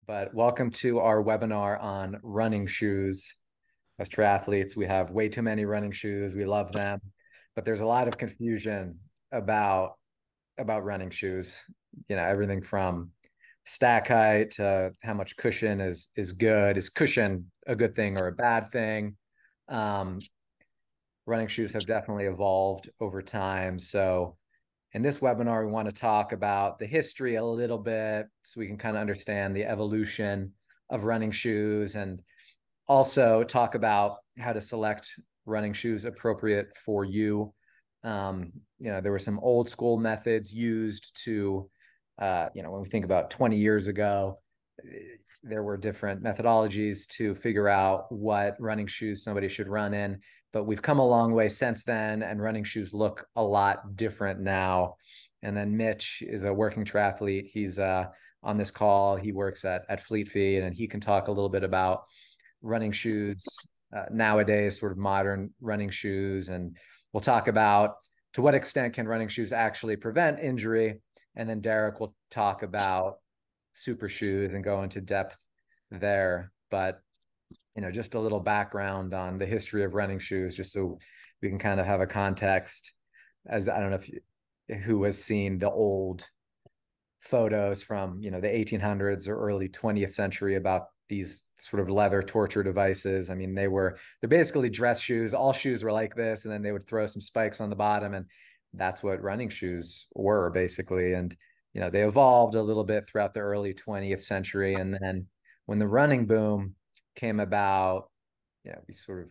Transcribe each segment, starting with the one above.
but welcome to our webinar on running shoes. As triathletes, we have way too many running shoes. We love them, but there's a lot of confusion about running shoes. Everything from stack height to how much cushion is good. Is cushion a good thing or a bad thing? Um, Running shoes have definitely evolved over time. So in this webinar, we want to talk about the history a little bit so we can kind of understand the evolution of running shoes, and also talk about how to select running shoes appropriate for you. There were some old school methods used to, when we think about 20 years ago, there were different methodologies to figure out what running shoes somebody should run in. But we've come a long way since then, and running shoes look a lot different now. And then Mitch is a working triathlete. He's on this call. He works at Fleet Feet, and he can talk a little bit about running shoes nowadays, sort of modern running shoes. And we'll talk about to what extent can running shoes actually prevent injury. And then Derek will talk about super shoes and go into depth there. But just a little background on the history of running shoes, just so we can kind of have a context. As I don't know who has seen the old photos from the 1800s or early 20th century about these sort of leather torture devices. I mean, they're basically dress shoes. All shoes were like this, and then they would throw some spikes on the bottom, and that's what running shoes were basically. And they evolved a little bit throughout the early 20th century, and then when the running boom came about, we sort of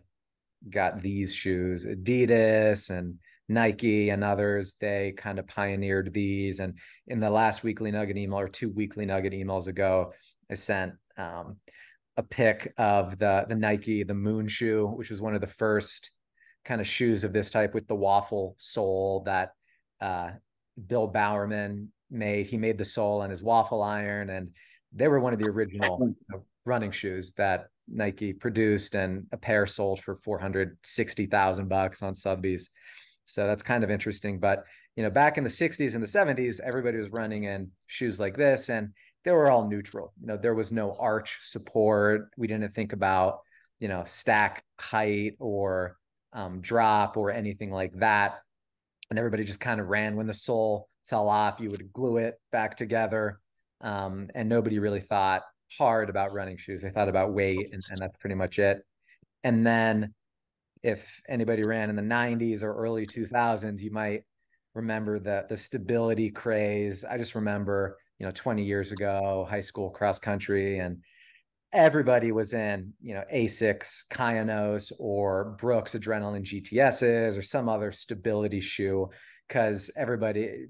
got these shoes, Adidas and Nike and others. They kind of pioneered these. And in the last weekly nugget email, or two weekly nugget emails ago, I sent a pic of the Nike, the Moon shoe, which was one of the first kind of shoes of this type with the waffle sole that Bill Bowerman made. He made the sole on his waffle iron, and they were one of the original running shoes that Nike produced, and a pair sold for $460,000 on Sotheby's. So that's kind of interesting. But back in the 60s and the 70s, everybody was running in shoes like this, and they were all neutral. There was no arch support. We didn't think about stack height or drop or anything like that. And everybody just kind of ran. When the sole fell off, you would glue it back together. And nobody really thought hard about running shoes. They thought about weight, and that's pretty much it. And then if anybody ran in the 90s or early 2000s, you might remember the stability craze. I just remember 20 years ago, high school cross country, and everybody was in Asics Kyanos or Brooks Adrenaline GTSs or some other stability shoe, because everybody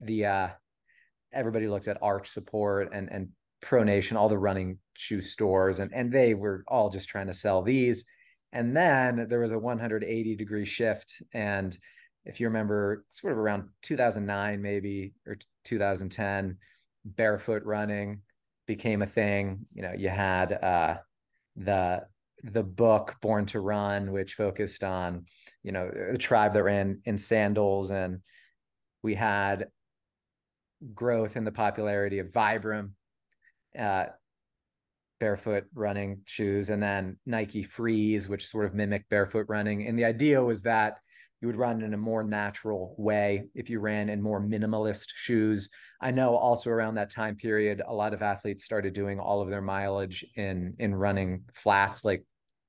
looked at arch support and pronation, all the running shoe stores, and they were all just trying to sell these. And then there was a 180-degree shift. And if you remember, sort of around 2009, maybe, or 2010, barefoot running became a thing. You had the book Born to Run, which focused on, a tribe that ran in sandals. And we had growth in the popularity of Vibram, barefoot running shoes, and then Nike Freeze, which sort of mimicked barefoot running. And the idea was that you would run in a more natural way if you ran in more minimalist shoes. I know also around that time period, a lot of athletes started doing all of their mileage in running flats, like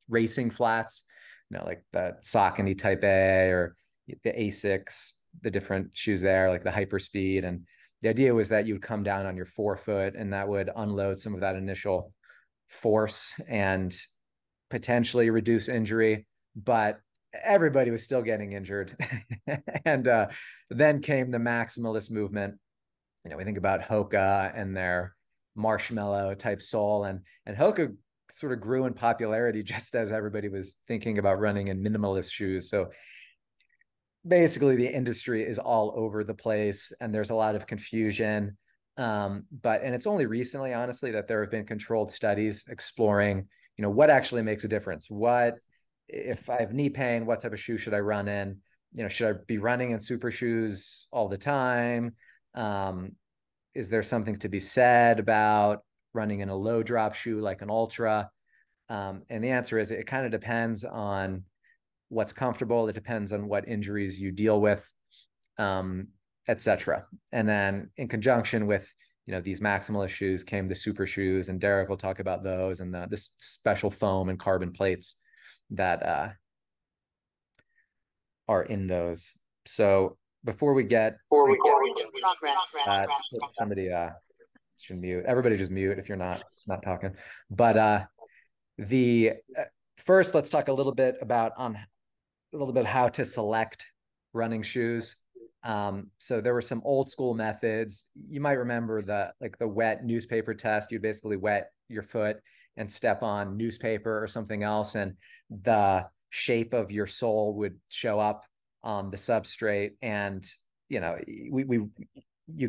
racing flats, like the Saucony Type A or the Asics, the different shoes there, like the Hyperspeed. And the idea was that you would come down on your forefoot, and that would unload some of that initial force and potentially reduce injury. But everybody was still getting injured. And then came the maximalist movement. We think about Hoka and their marshmallow type sole, and Hoka sort of grew in popularity just as everybody was thinking about running in minimalist shoes. So basically the industry is all over the place, and there's a lot of confusion. And it's only recently, honestly, that there have been controlled studies exploring, what actually makes a difference. What if I have knee pain, what type of shoe should I run in? Should I be running in super shoes all the time? Is there something to be said about running in a low drop shoe like an Ultra? And the answer is it kind of depends on what's comfortable. It depends on what injuries you deal with, etc. And then in conjunction with these maximalist shoes came the super shoes, and Derek will talk about those and this special foam and carbon plates that are in those. So before we get somebody should mute. Everybody just mute if you're not talking. But the first, let's talk a little bit about how to select running shoes. So there were some old school methods. You might remember the wet newspaper test. You'd basically wet your foot and step on newspaper or something else, and the shape of your sole would show up on the substrate. And you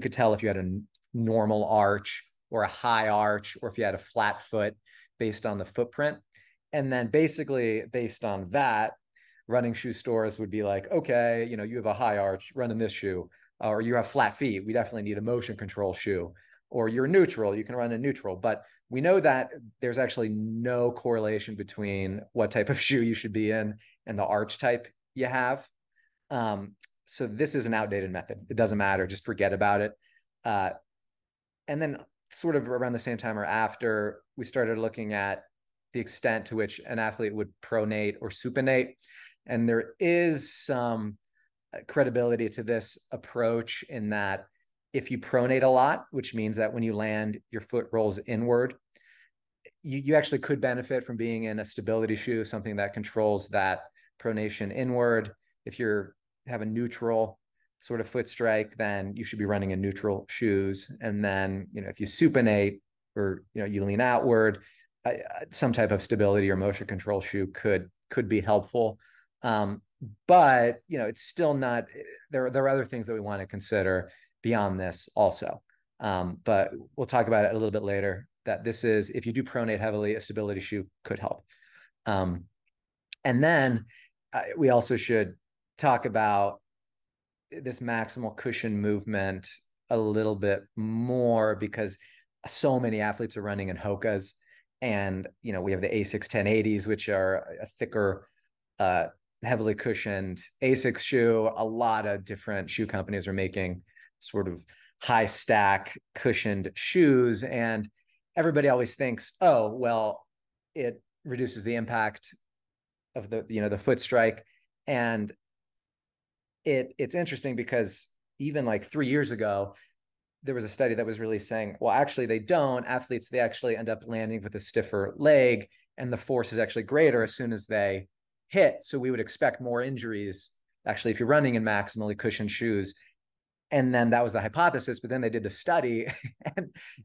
could tell if you had a normal arch or a high arch, or if you had a flat foot based on the footprint. And then basically based on that, running shoe stores would be like, okay, you have a high arch, run in this shoe, or you have flat feet, we definitely need a motion control shoe, or you're neutral, you can run in neutral. But we know that there's actually no correlation between what type of shoe you should be in and the arch type you have. So this is an outdated method. It doesn't matter, just forget about it. And then sort of around the same time or after, we started looking at the extent to which an athlete would pronate or supinate. And there is some credibility to this approach in that if you pronate a lot, which means that when you land, your foot rolls inward, you actually could benefit from being in a stability shoe, something that controls that pronation inward. If you're have a neutral sort of foot strike, then you should be running in neutral shoes. And then, if you supinate or, you lean outward, some type of stability or motion control shoe could be helpful. But, it's still not, there are other things that we want to consider beyond this also. But we'll talk about it a little bit later, that this is, if you do pronate heavily, a stability shoe could help. And then we also should talk about this maximal cushion movement a little bit more, because so many athletes are running in Hokas, and we have the Asics 1080s, which are a thicker, heavily cushioned Asics shoe. A lot of different shoe companies are making sort of high stack cushioned shoes, and everybody always thinks, oh, well, it reduces the impact of the foot strike. And it's interesting because even like 3 years ago, there was a study that was really saying, well, actually they don't. Athletes, they actually end up landing with a stiffer leg, and the force is actually greater as soon as they hit. So we would expect more injuries, actually, if you're running in maximally cushioned shoes. And then that was the hypothesis, but then they did the study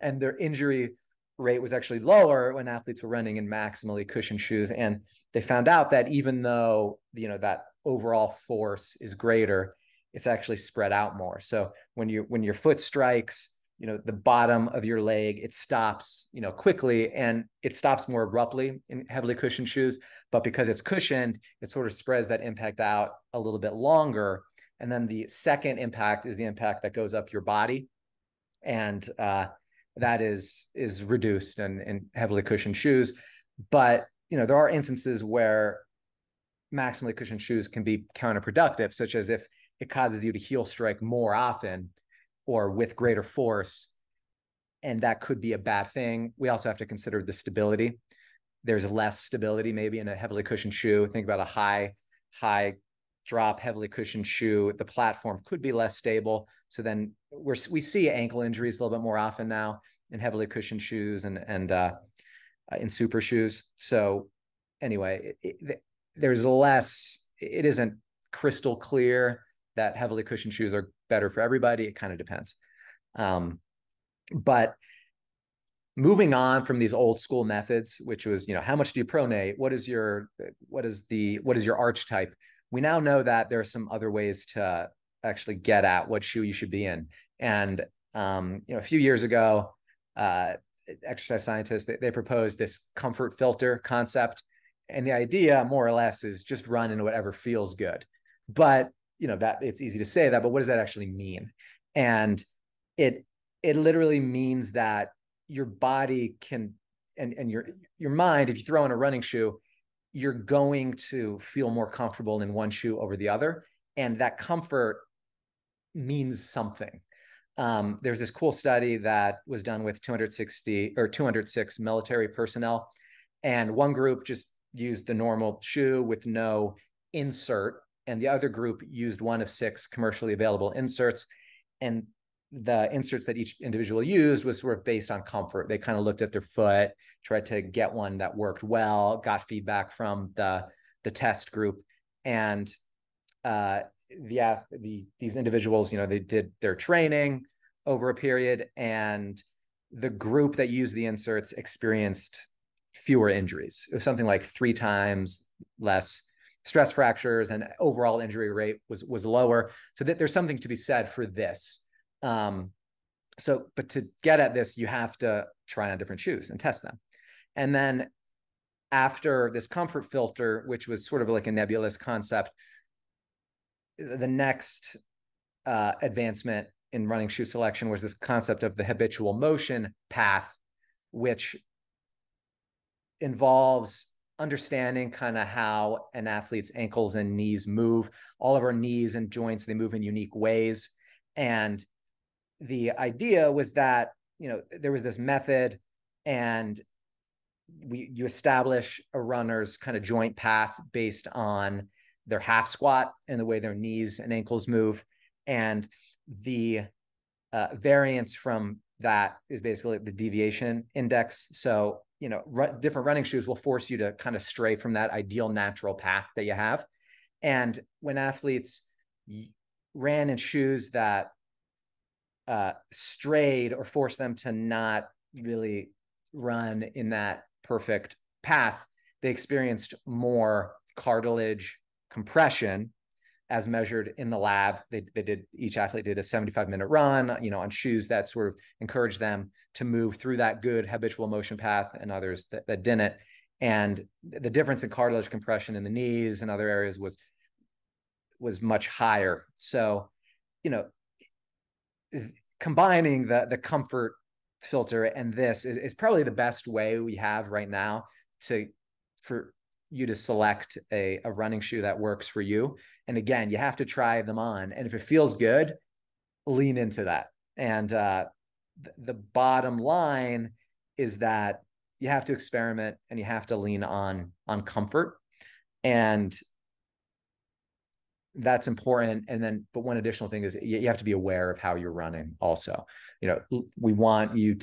and their injury rate was actually lower when athletes were running in maximally cushioned shoes. And they found out that even though, that overall force is greater, it's actually spread out more. So when your foot strikes, the bottom of your leg, it stops, quickly, and it stops more abruptly in heavily cushioned shoes. But because it's cushioned, it sort of spreads that impact out a little bit longer. And then the second impact is the impact that goes up your body. And that is reduced in heavily cushioned shoes. But, there are instances where maximally cushioned shoes can be counterproductive, such as if it causes you to heel strike more often or with greater force, and that could be a bad thing. We also have to consider the stability. There's less stability maybe in a heavily cushioned shoe. Think about a high drop, heavily cushioned shoe. The platform could be less stable. So then we see ankle injuries a little bit more often now in heavily cushioned shoes and in super shoes. So anyway, there's less, it isn't crystal clear that heavily cushioned shoes are better for everybody. It kind of depends. But moving on from these old school methods, which was, how much do you pronate? What is your arch type? We now know that there are some other ways to actually get at what shoe you should be in. And, a few years ago, exercise scientists, they proposed this comfort filter concept. And the idea more or less is just run in whatever feels good. But, that it's easy to say that, but what does that actually mean? And it literally means that your body can, and your mind, if you throw in a running shoe, you're going to feel more comfortable in one shoe over the other. And that comfort means something. There's this cool study that was done with 206 military personnel. And one group just used the normal shoe with no insert, and the other group used one of 6 commercially available inserts. And the inserts that each individual used was sort of based on comfort. They kind of looked at their foot, tried to get one that worked well, got feedback from the test group, and these individuals, they did their training over a period, and the group that used the inserts experienced fewer injuries. It was something like 3 times less stress fractures, and overall injury rate was lower. So that there's something to be said for this. But to get at this, you have to try on different shoes and test them. And then after this comfort filter, which was sort of like a nebulous concept, the next advancement in running shoe selection was this concept of the habitual motion path, which involves understanding kind of how an athlete's ankles and knees move. All of our knees and joints, they move in unique ways. And the idea was that, there was this method, and you establish a runner's kind of joint path based on their half squat and the way their knees and ankles move. And the variance from that is basically the deviation index. So, different running shoes will force you to kind of stray from that ideal natural path that you have. And when athletes ran in shoes that strayed or forced them to not really run in that perfect path, they experienced more cartilage compression as measured in the lab. Each athlete did a 75-minute run, on shoes that sort of encouraged them to move through that good habitual motion path, and others that didn't. And the difference in cartilage compression in the knees and other areas was much higher. So, combining the comfort filter and this is probably the best way we have right now for you to select a running shoe that works for you. And again, you have to try them on. And if it feels good, lean into that. And the bottom line is that you have to experiment and you have to lean on comfort. And that's important. And then, but one additional thing is you have to be aware of how you're running also. We don't want you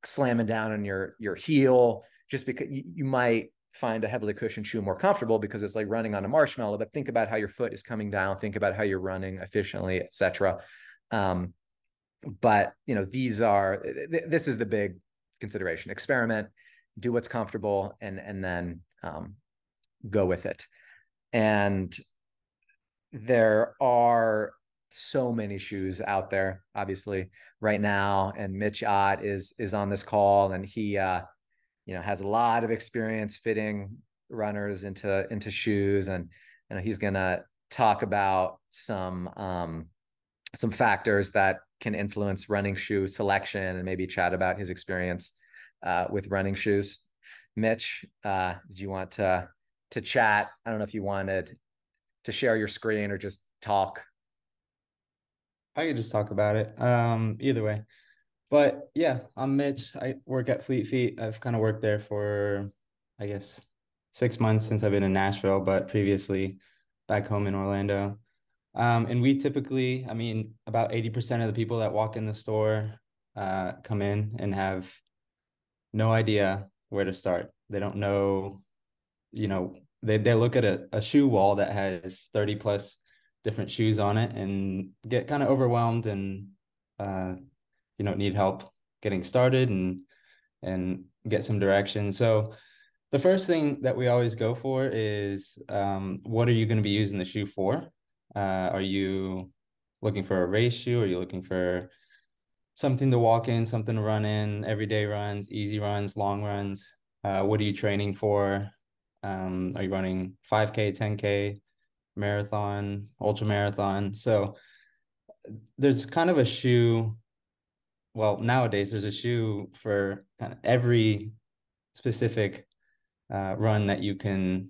slamming down on your heel just because you might find a heavily cushioned shoe more comfortable because it's like running on a marshmallow, but think about how your foot is coming down, think about how you're running efficiently, etc. But this is the big consideration. Experiment, do what's comfortable, and then go with it. And there are so many shoes out there, obviously, right now. And Mitch Ott is on this call, and he has a lot of experience fitting runners into shoes, and he's gonna talk about some factors that can influence running shoe selection, and maybe chat about his experience with running shoes. Mitch, did you want to chat? I don't know if you wanted to share your screen or just talk. I could just talk about it. Either way. But yeah, I'm Mitch. I work at Fleet Feet. I've kind of worked there for, I guess, 6 months since I've been in Nashville, but previously back home in Orlando. And we typically, about 80% of the people that walk in the store come in and have no idea where to start. They don't know, they look at a shoe wall that has 30 plus different shoes on it and get kind of overwhelmed and need help getting started and get some direction. So the first thing that we always go for is what are you going to be using the shoe for? Are you looking for a race shoe? Are you looking for something to walk in, something to run in, everyday runs, easy runs, long runs? What are you training for? Are you running 5K, 10K, marathon, ultra marathon? So there's kind of a shoe well, nowadays there's a shoe for kind of every specific run that you could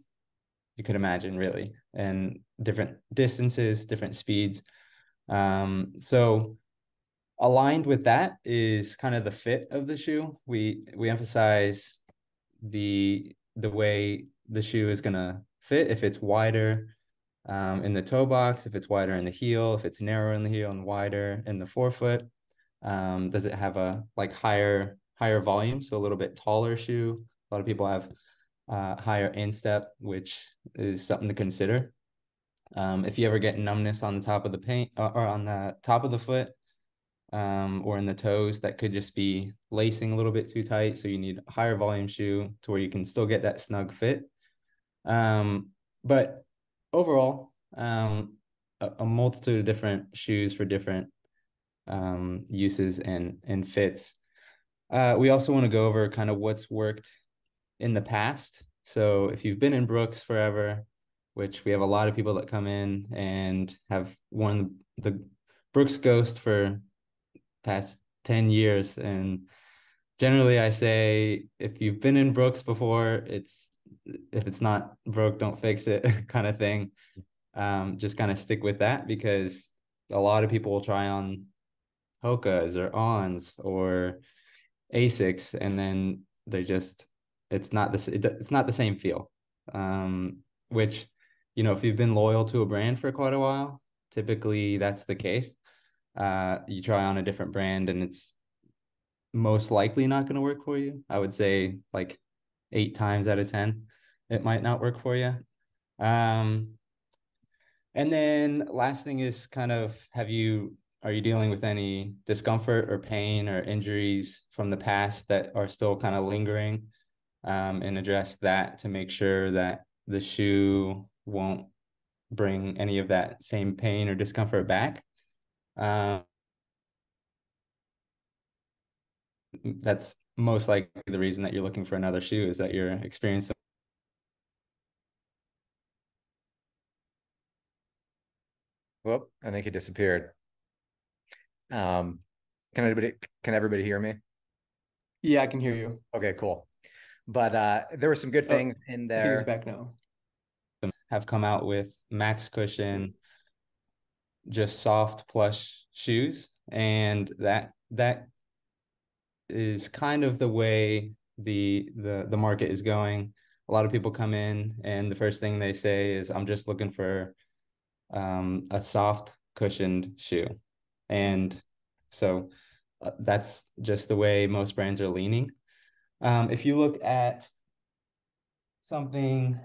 imagine, really, and different distances, different speeds. So aligned with that is kind of the fit of the shoe. We emphasize the way the shoe is gonna fit. If it's wider in the toe box, if it's wider in the heel, if it's narrow in the heel and wider in the forefoot. Does it have a like higher volume, so a little bit taller shoe? A lot of people have higher instep, which is something to consider. If you ever get numbness on the top of the paint or on the top of the foot, or in the toes, that could just be lacing a little bit too tight. So you need a higher volume shoe to where you can still get that snug fit. But overall, a multitude of different shoes for different uses and fits. We also want to go over kind of what's worked in the past. So if you've been in Brooks forever, which we have a lot of people that come in and have worn the Brooks Ghost for past 10 years. And generally I say if you've been in Brooks before, if it's not broke, don't fix it kind of thing. Just kind of stick with that, because a lot of people will try on Hokas or Ons or Asics, and then they just it's not the same feel. Which, you know, if you've been loyal to a brand for quite a while, typically that's the case. You try on a different brand and it's most likely not going to work for you. I would say like 8 times out of 10, it might not work for you. Um, and then last thing is kind of, are you dealing with any discomfort or pain or injuries from the past that are still kind of lingering? And address that to make sure that the shoe won't bring any of that same pain or discomfort back. That's most likely the reason that you're looking for another shoe, is that you're experiencing. Whoop, I think he disappeared. Um, can anybody can everybody hear me? Yeah, I can hear you. Okay, cool. But there were some good Oh, things in I think he's there. back now. Have come out with max cushion, just soft plush shoes, and that is kind of the way the market is going. A lot of people come in and the first thing they say is, I'm just looking for a soft cushioned shoe. And so that's just the way most brands are leaning. If you look at something,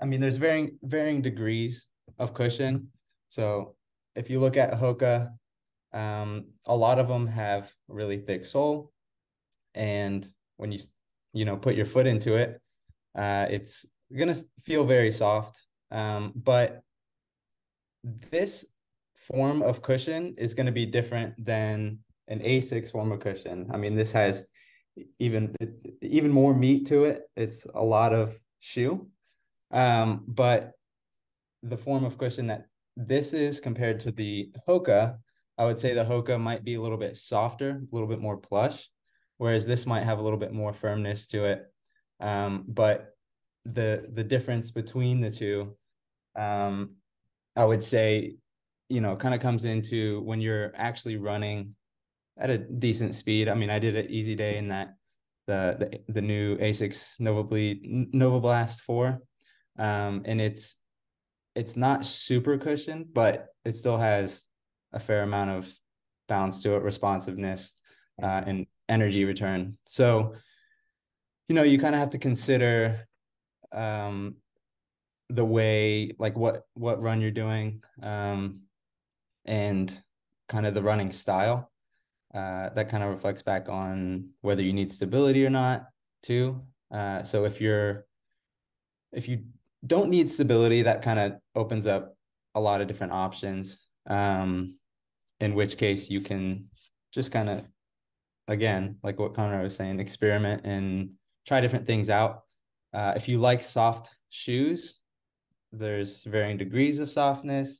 I mean, there's varying degrees of cushion. So if you look at Hoka, a lot of them have really thick sole, and when you know put your foot into it, it's gonna feel very soft. But this form of cushion is going to be different than an A6 form of cushion. I mean, this has even more meat to it. It's a lot of shoe. But the form of cushion that this is compared to the Hoka, I would say the Hoka might be a little bit softer, a little bit more plush, whereas this might have a little bit more firmness to it. But the difference between the two, I would say, you know, kind of comes into when you're actually running at a decent speed. I mean, I did an easy day in that the new Asics Nova Blast 4. And it's not super cushioned, but it still has a fair amount of bounce to it, responsiveness, and energy return. So, you know, you kind of have to consider um, the way, like what run you're doing, and kind of the running style. That kind of reflects back on whether you need stability or not, too. So if you don't need stability, that kind of opens up a lot of different options. In which case you can just kind of, again, like what Connor was saying, experiment and try different things out. If you like soft shoes, there's varying degrees of softness.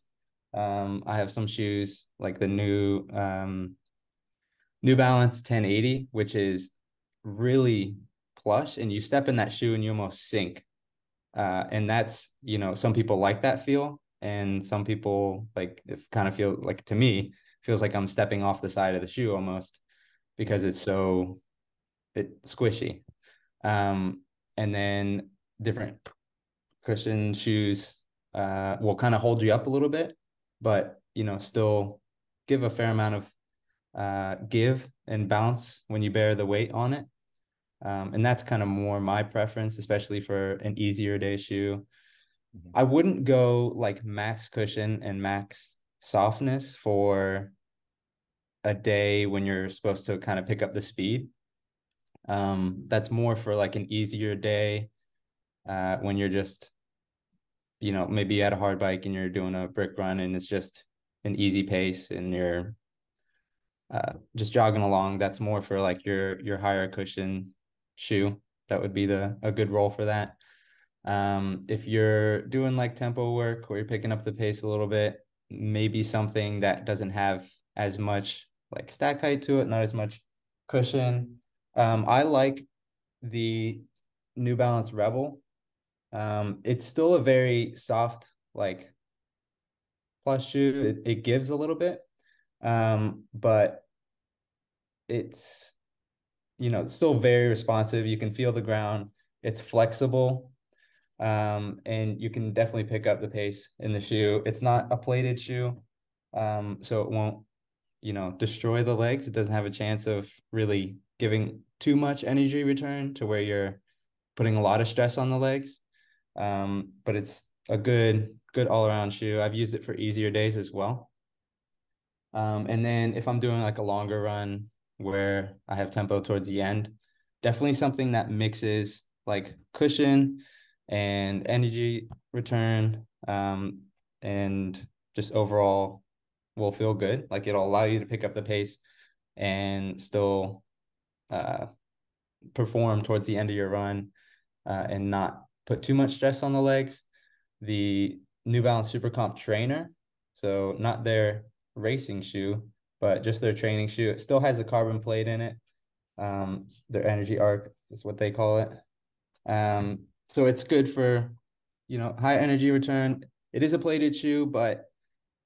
I have some shoes like the new New Balance 1080, which is really plush, and you step in that shoe and you almost sink. And that's, some people like that feel, and some people like it kind of feel like, to me, feels like I'm stepping off the side of the shoe almost because it's so squishy. Um, and then different cushion shoes will kind of hold you up a little bit, but still give a fair amount of give and bounce when you bear the weight on it. And that's kind of more my preference, especially for an easier day shoe. I wouldn't go like max cushion and max softness for a day when you're supposed to kind of pick up the speed. That's more for like an easier day when you're just, maybe at a hard bike and you're doing a brick run and it's just an easy pace and you're just jogging along. That's more for like your higher cushion shoe. That would be a good roll for that. If you're doing like tempo work or you're picking up the pace a little bit, maybe something that doesn't have as much like stack height to it, not as much cushion. I like the New Balance Rebel. It's still a very soft, like plush shoe. It gives a little bit, but it's it's still very responsive. You can feel the ground. It's flexible, and you can definitely pick up the pace in the shoe. It's not a plated shoe, so it won't destroy the legs. It doesn't have a chance of really giving too much energy return to where you're putting a lot of stress on the legs. But it's a good all around shoe. I've used it for easier days as well. And then if I'm doing like a longer run where I have tempo towards the end, definitely something that mixes like cushion and energy return, and just overall will feel good. Like it'll allow you to pick up the pace and still uh, perform towards the end of your run, and not put too much stress on the legs. The New Balance Super Comp Trainer, so not their racing shoe, but just their training shoe. It still has a carbon plate in it. Their energy arc is what they call it. So it's good for, high energy return. It is a plated shoe, but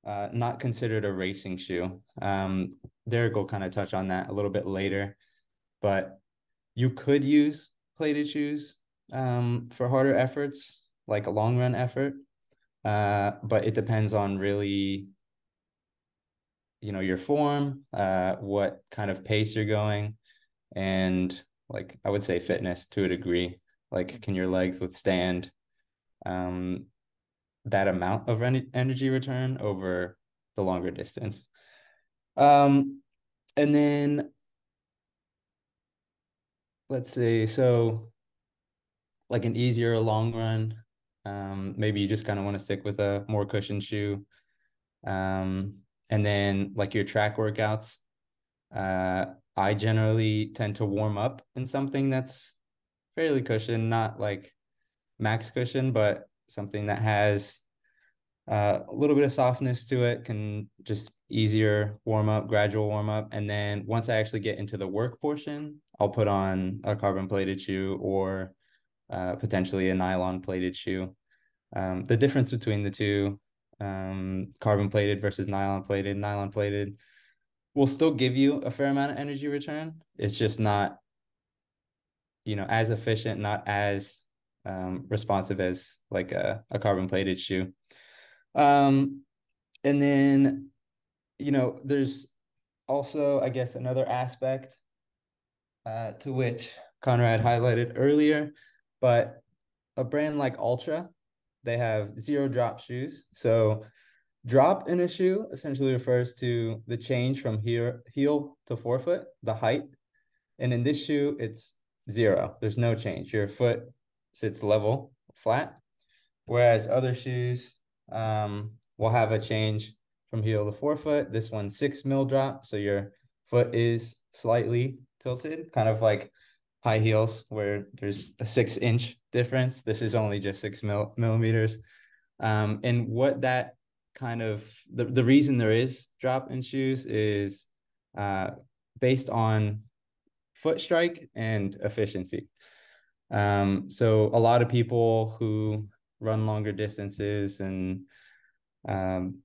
not considered a racing shoe. Derek will kind of touch on that a little bit later, but you could use plated shoes for harder efforts, like a long run effort. But it depends on really, your form, what kind of pace you're going, and like I would say fitness to a degree. Like, can your legs withstand um, that amount of energy return over the longer distance? And then let's see, so like an easier long run, maybe you just kind of want to stick with a more cushioned shoe. And then like your track workouts, I generally tend to warm up in something that's fairly cushioned, not like max cushion, but something that has a little bit of softness to it, can just easier warm up, gradual warm up. And then once I actually get into the work portion, I'll put on a carbon plated shoe or potentially a nylon plated shoe. The difference between the two, carbon plated versus nylon plated will still give you a fair amount of energy return. It's just not, as efficient, not as responsive as like a carbon plated shoe. And then, there's also, I guess, another aspect to which Conrad highlighted earlier, but a brand like Ultra, they have zero drop shoes. So drop in a shoe essentially refers to the change from heel to forefoot, the height. And in this shoe, it's zero. There's no change. Your foot sits level, flat. Whereas other shoes will have a change from heel to forefoot. This one's 6 mil drop. So your foot is slightly tilted, kind of like high heels where there's a 6 inch difference. This is only just 6 millimeters. And what that kind of the reason there is drop in shoes is based on foot strike and efficiency. So a lot of people who run longer distances and um,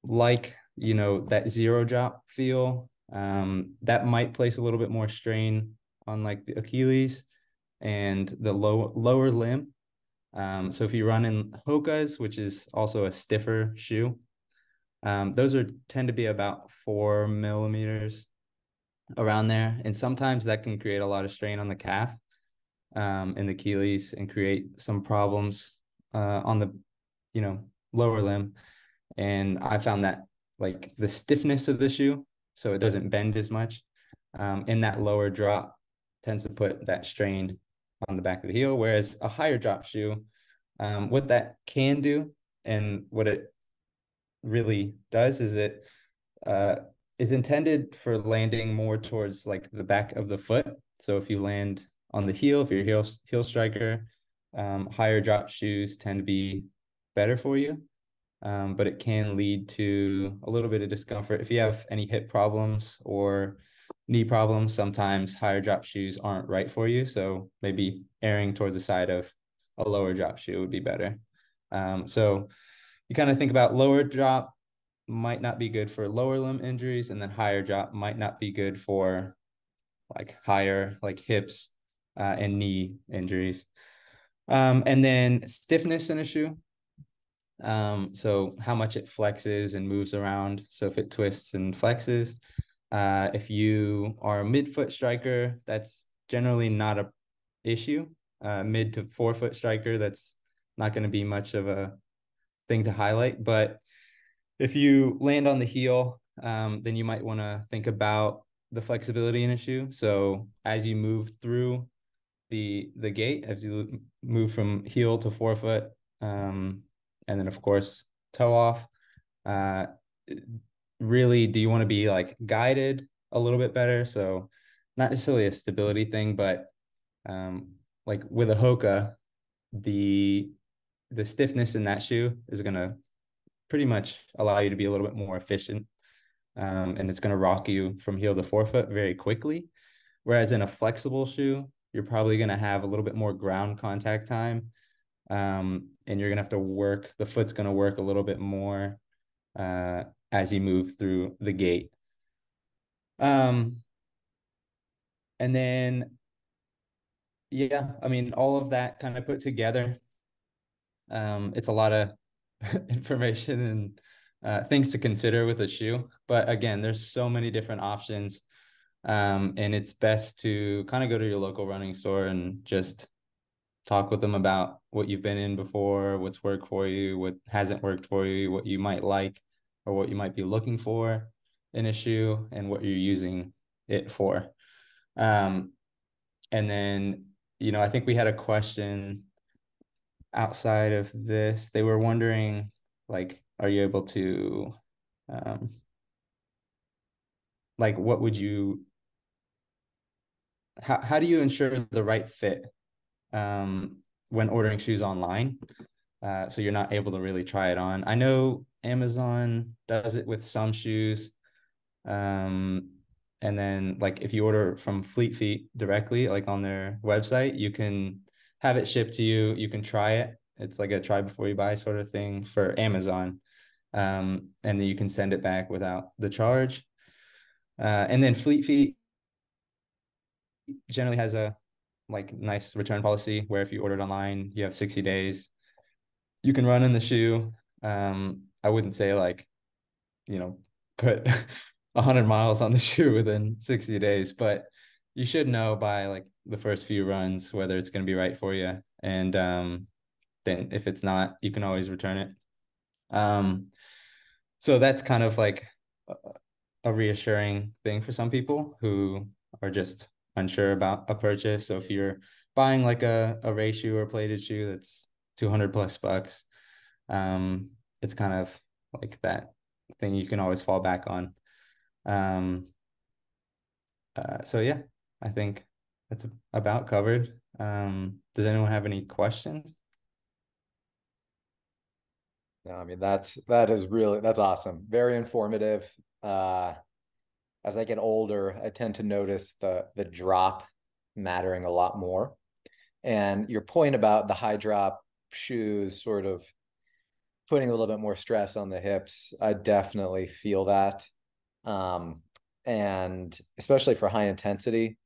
like, that zero drop feel, that might place a little bit more strain on like the Achilles and the lower limb. So if you run in Hoka's, which is also a stiffer shoe, those tend to be about 4 millimeters around there, and sometimes that can create a lot of strain on the calf and the Achilles and create some problems on the lower limb. And I found that like the stiffness of the shoe, so it doesn't bend as much, in that lower drop tends to put that strain on the back of the heel, whereas a higher drop shoe, what that can do and what it really does is it uh, is intended for landing more towards like the back of the foot. So if you land on the heel, if you're a heel striker, higher drop shoes tend to be better for you. But it can lead to a little bit of discomfort. If you have any hip problems or knee problems, sometimes higher drop shoes aren't right for you. So maybe erring towards the side of a lower drop shoe would be better. So you kind of think about lower drop might not be good for lower limb injuries, and then higher drop might not be good for like higher like hips and knee injuries. And then stiffness in a shoe. So how much it flexes and moves around. So if it twists and flexes, if you are a midfoot striker, that's generally not a issue. Mid to forefoot striker, that's not going to be much of a thing to highlight. But if you land on the heel, then you might want to think about the flexibility in a shoe. So as you move through the gait, as you move from heel to forefoot, and then of course toe off, uh, really, do you want to be like guided a little bit better? So not necessarily a stability thing, but like with a Hoka, the the stiffness in that shoe is going to pretty much allow you to be a little bit more efficient. And it's going to rock you from heel to forefoot very quickly. Whereas in a flexible shoe, you're probably going to have a little bit more ground contact time. And you're going to have to work, the foot's going to work a little bit more as you move through the gait. And then, yeah, I mean, all of that kind of put together, it's a lot of information and things to consider with a shoe. But again, there's so many different options. And it's best to kind of go to your local running store and just talk with them about what you've been in before, what's worked for you, what hasn't worked for you, what you might like, or what you might be looking for in a shoe, and what you're using it for. Um, and then, I think we had a question outside of this. They were wondering, like, are you able to, um, like, what would you, how do you ensure the right fit when ordering shoes online? So you're not able to really try it on. I know Amazon does it with some shoes. And then like if you order from Fleet Feet directly, like on their website, you can have it shipped to you. You can try it. It's like a try before you buy sort of thing for Amazon. And then you can send it back without the charge. And then Fleet Feet generally has a like nice return policy where if you order it online, you have 60 days. You can run in the shoe. I wouldn't say like, put 100 miles on the shoe within 60 days, but you should know by like the first few runs whether it's going to be right for you. And then if it's not, you can always return it. So that's kind of like a reassuring thing for some people who are just unsure about a purchase. So if you're buying like a race shoe or a plated shoe that's 200 plus bucks, it's kind of like that thing you can always fall back on. Um, so yeah, I think that's about covered. Does anyone have any questions? No, I mean that's awesome. Very informative. as I get older, I tend to notice the drop mattering a lot more. And your point about the high drop shoes sort of putting a little bit more stress on the hips, I definitely feel that. Um, and especially for high intensity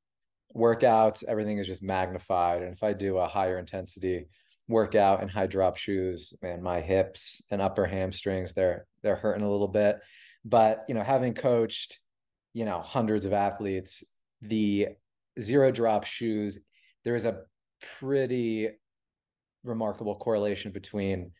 workouts, everything is just magnified. And if I do a higher intensity workout in high drop shoes, man, my hips and upper hamstrings, they're hurting a little bit. But having coached, hundreds of athletes, the zero drop shoes, there is a pretty remarkable correlation between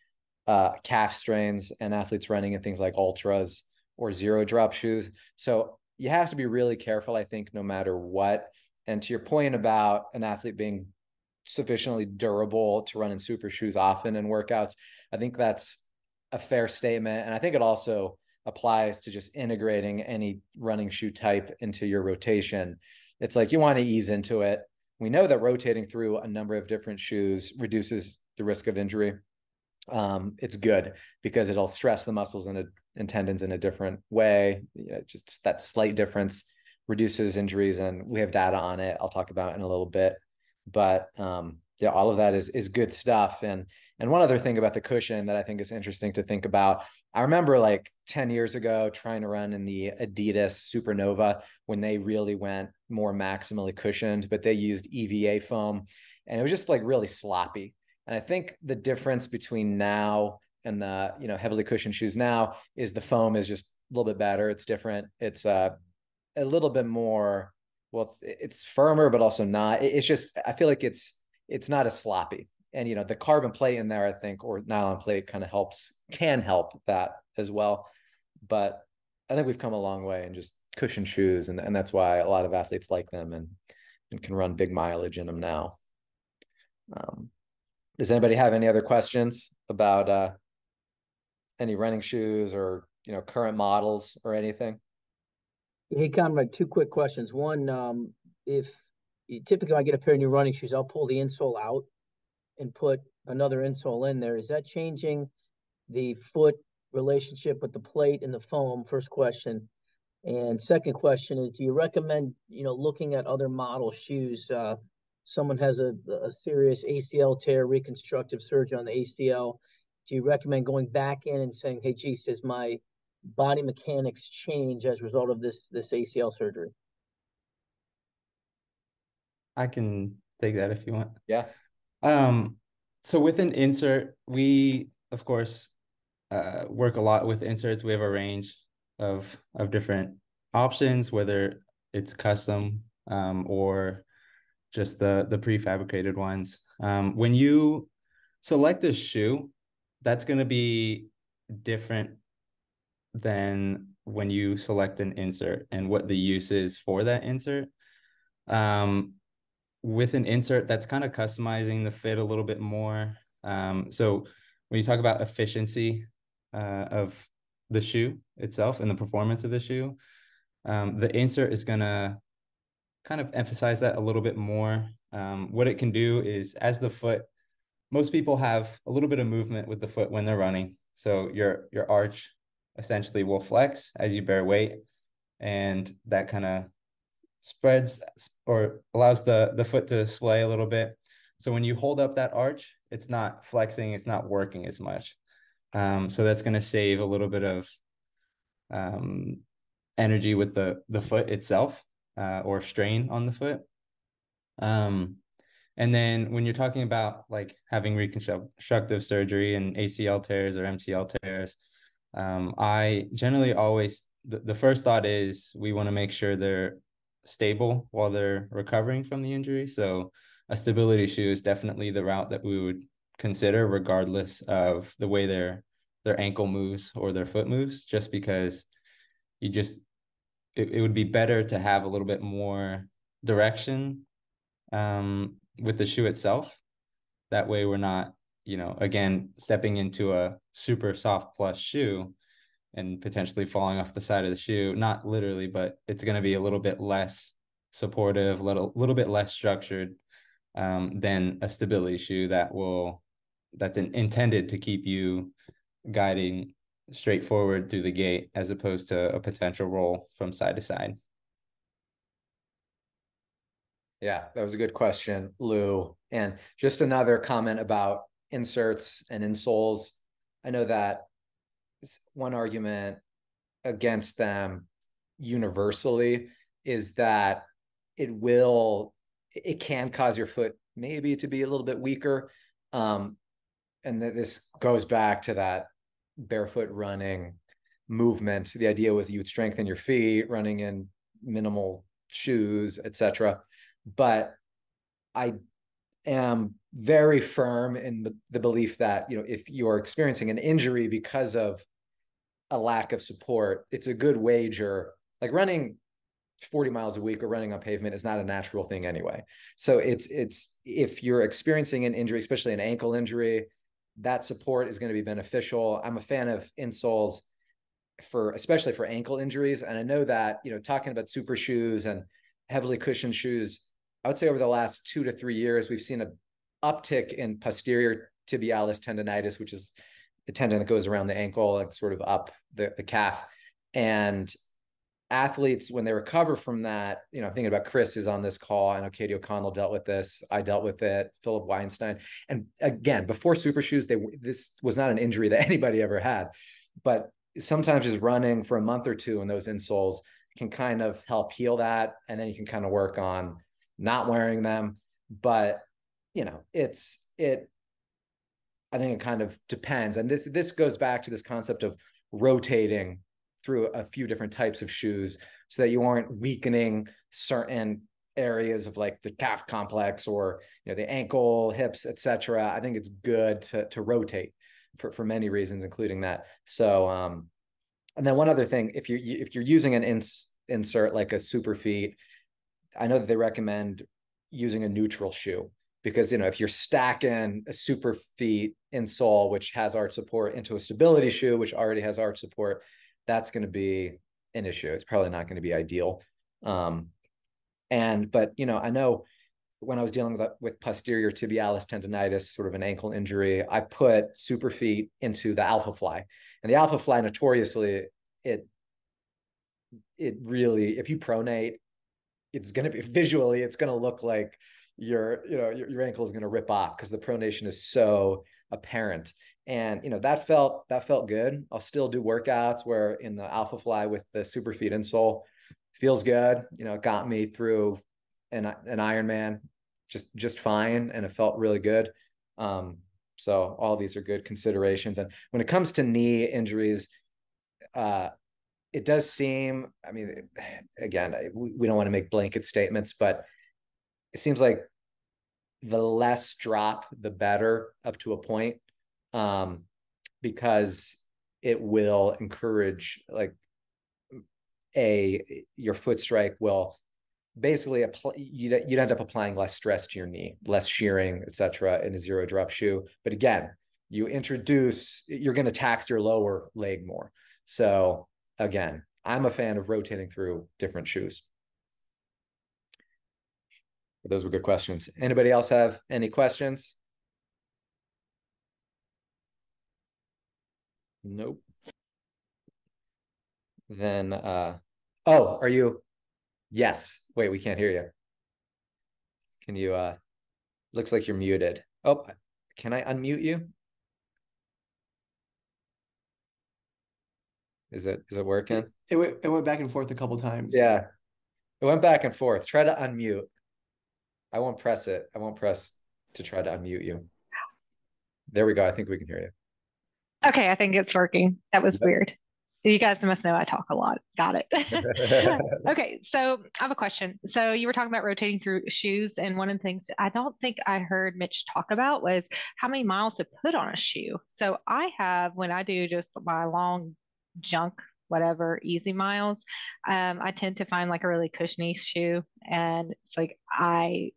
calf strains and athletes running in things like ultras or zero drop shoes. So you have to be really careful, I think, no matter what. And to your point about an athlete being sufficiently durable to run in super shoes often in workouts, I think that's a fair statement. And I think it also applies to just integrating any running shoe type into your rotation. It's like you want to ease into it. We know that rotating through a number of different shoes reduces the risk of injury. It's good because it'll stress the muscles and tendons in a different way. Just that slight difference reduces injuries, and we have data on it. I'll talk about in a little bit, but yeah, all of that is good stuff. And one other thing about the cushion that I think is interesting to think about. I remember like 10 years ago trying to run in the Adidas Supernova when they really went more maximally cushioned, but they used EVA foam, and it was just like really sloppy. And I think the difference between now and the heavily cushioned shoes now is the foam is just a little bit better. It's different. It's a little bit more. Well, it's firmer, but also not. It's just I feel like it's not as sloppy. And the carbon plate in there, I think, or nylon plate kind of can help that as well. But I think we've come a long way in just cushion shoes, and that's why a lot of athletes like them and can run big mileage in them now. Um, does anybody have any other questions about any running shoes or current models or anything? Hey, Conrad, two quick questions. One, if typically I get a pair of new running shoes, I'll pull the insole out and put another insole in there. Is that changing the foot relationship with the plate and the foam? First question. And second question is, do you recommend, looking at other model shoes? Someone has a serious ACL tear, reconstructive surgery on the ACL. Do you recommend going back in and saying, hey, geez, does my body mechanics change as a result of this ACL surgery? I can take that if you want. Yeah. So with an insert, we of course work a lot with inserts. We have a range of different options, whether it's custom or just the prefabricated ones. When you select a shoe, that's going to be different than when you select an insert and what the use is for that insert. With an insert, that's kind of customizing the fit a little bit more. So when you talk about efficiency of the shoe itself and the performance of the shoe, the insert is going to kind of emphasize that a little bit more. What it can do is, as the foot, most people have a little bit of movement with the foot when they're running. So your arch essentially will flex as you bear weight, and that kind of spreads or allows the foot to splay a little bit. So when you hold up that arch, it's not flexing, it's not working as much. So that's going to save a little bit of energy with the foot itself or strain on the foot. And then when you're talking about like having reconstructive surgery and ACL tears or MCL tears, I generally always, the first thought is we want to make sure they're stable while they're recovering from the injury. So a stability shoe is definitely the route that we would consider, regardless of the way their ankle moves or their foot moves, just because it would be better to have a little bit more direction with the shoe itself. That way we're not, again, stepping into a super soft plush shoe and potentially falling off the side of the shoe. Not literally, but it's going to be a little bit less supportive, little bit less structured than a stability shoe that's intended to keep you guiding straight forward through the gate as opposed to a potential roll from side to side. Yeah, that was a good question, Lou. And just another comment about inserts and insoles. I know that one argument against them universally is that it can cause your foot maybe to be a little bit weaker. Um, and this goes back to that barefoot running movement. The idea was you would strengthen your feet running in minimal shoes, etc. But I am very firm in the belief that, if you're experiencing an injury because of a lack of support, it's a good wager. Like running 40 miles a week or running on pavement is not a natural thing anyway. So it's if you're experiencing an injury, especially an ankle injury, that support is going to be beneficial. I'm a fan of insoles especially for ankle injuries. And I know that, talking about super shoes and heavily cushioned shoes, I would say over the last 2 to 3 years, we've seen an uptick in posterior tibialis tendonitis, which is the tendon that goes around the ankle, like sort of up the calf. And athletes, when they recover from that, thinking about Chris is on this call. I know Katie O'Connell dealt with this. I dealt with it. Philip Weinstein. And again, before super shoes, this was not an injury that anybody ever had. But sometimes just running for a month or two in those insoles can kind of help heal that. And then you can kind of work on not wearing them. But, I think it kind of depends. And this goes back to this concept of rotating through a few different types of shoes so that you aren't weakening certain areas of like the calf complex or the ankle, hips, etc. I think it's good to rotate for many reasons, including that. So and then one other thing, if you're using an insert like a super feet, I know that they recommend using a neutral shoe because, if you're stacking a super feet insole, which has arch support, into a stability shoe, which already has arch support, that's going to be an issue. It's probably not going to be ideal. But I know when I was dealing with posterior tibialis tendonitis, sort of an ankle injury, I put super feet into the Alpha Fly, and the Alpha Fly notoriously, it really, if you pronate, it's going to be visually, it's going to look like your ankle is going to rip off because the pronation is so apparent. And that felt good. I'll still do workouts where in the Alpha Fly with the super feet insole feels good. It got me through an Ironman just fine, and it felt really good. So all these are good considerations. And when it comes to knee injuries, it does seem, I mean, again, we don't want to make blanket statements, but it seems like the less drop, the better up to a point, because it will encourage your foot strike will basically you'd end up applying less stress to your knee, less shearing, etc. in a zero drop shoe. But again, you're going to tax your lower leg more. So again, I'm a fan of rotating through different shoes. Those were good questions. Anybody else have any questions? Nope. Then, are you? Yes. Wait, we can't hear you. Can you, looks like you're muted. Oh, can I unmute you? Is it working? It went back and forth a couple times. Yeah. It went back and forth. Try to unmute. I won't press it. I won't press to try to unmute you. There we go. I think we can hear you. Okay, I think it's working. That was weird. You guys must know I talk a lot. Got it. Okay, so I have a question. So you were talking about rotating through shoes, and one of the things I don't think I heard Mitch talk about was how many miles to put on a shoe. So I have, when I do just my long junk, whatever, easy miles, I tend to find like a really cushiony shoe, and it's like I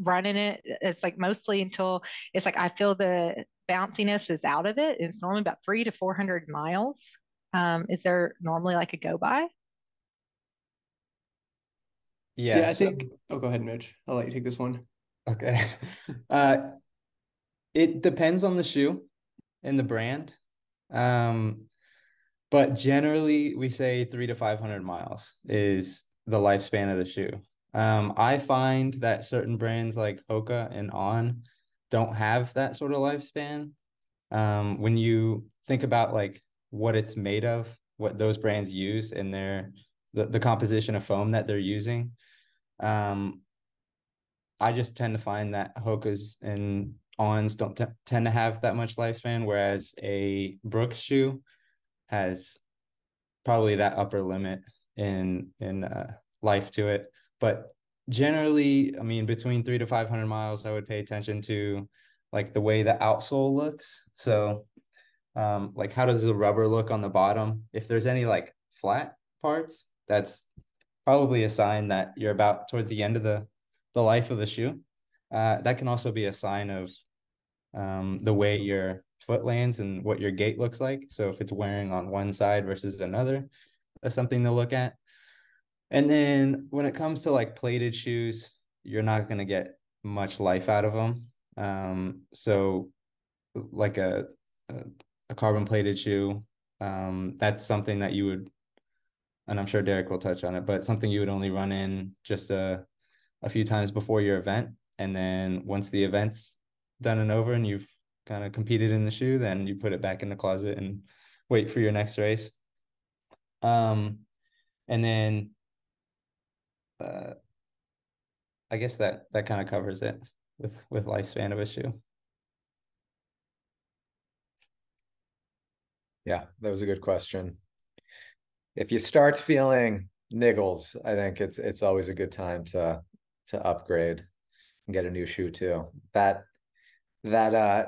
run in it. It's like mostly until it's like I feel the bounciness is out of it. It's normally about 300 to 400 miles. Is there normally like a go by? Yeah, I think. Oh, go ahead, Mitch. I'll let you take this one. Okay. It depends on the shoe and the brand. But generally we say 300 to 500 miles is the lifespan of the shoe. I find that certain brands like Hoka and On don't have that sort of lifespan. When you think about like what it's made of, what those brands use in the composition of foam that they're using, I just tend to find that Hokas and Ons don't tend to have that much lifespan, whereas a Brooks shoe has probably that upper limit in life to it. But generally, I mean, between 300 to 500 miles, I would pay attention to like the way the outsole looks. So, like how does the rubber look on the bottom? If there's any like flat parts, that's probably a sign that you're about towards the end of the life of the shoe. That can also be a sign of the way your foot lands and what your gait looks like. So if it's wearing on one side versus another, that's something to look at. And then when it comes to like plated shoes, you're not going to get much life out of them. So like a carbon plated shoe, that's something that you would, and I'm sure Derek will touch on it, but something you would only run in just a few times before your event. And then once the event's done and over and you've kind of competed in the shoe, then you put it back in the closet and wait for your next race. And then I guess that kind of covers it with lifespan of a shoe. Yeah, that was a good question. If you start feeling niggles, I think it's always a good time to upgrade and get a new shoe too. That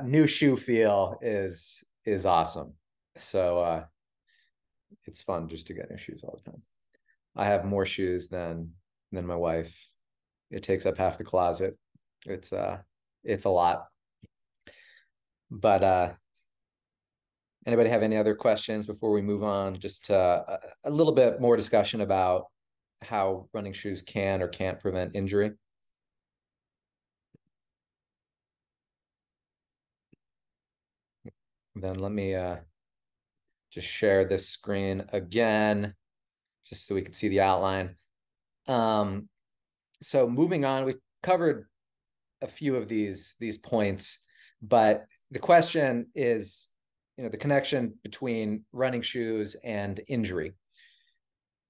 new shoe feel is awesome. So it's fun just to get new shoes all the time. I have more shoes than my wife. It takes up half the closet. It's a lot. But anybody have any other questions before we move on? Just a little bit more discussion about how running shoes can or can't prevent injury. Then let me just share this screen again, just so we can see the outline. So moving on, we covered a few of these points, but the question is, the connection between running shoes and injury.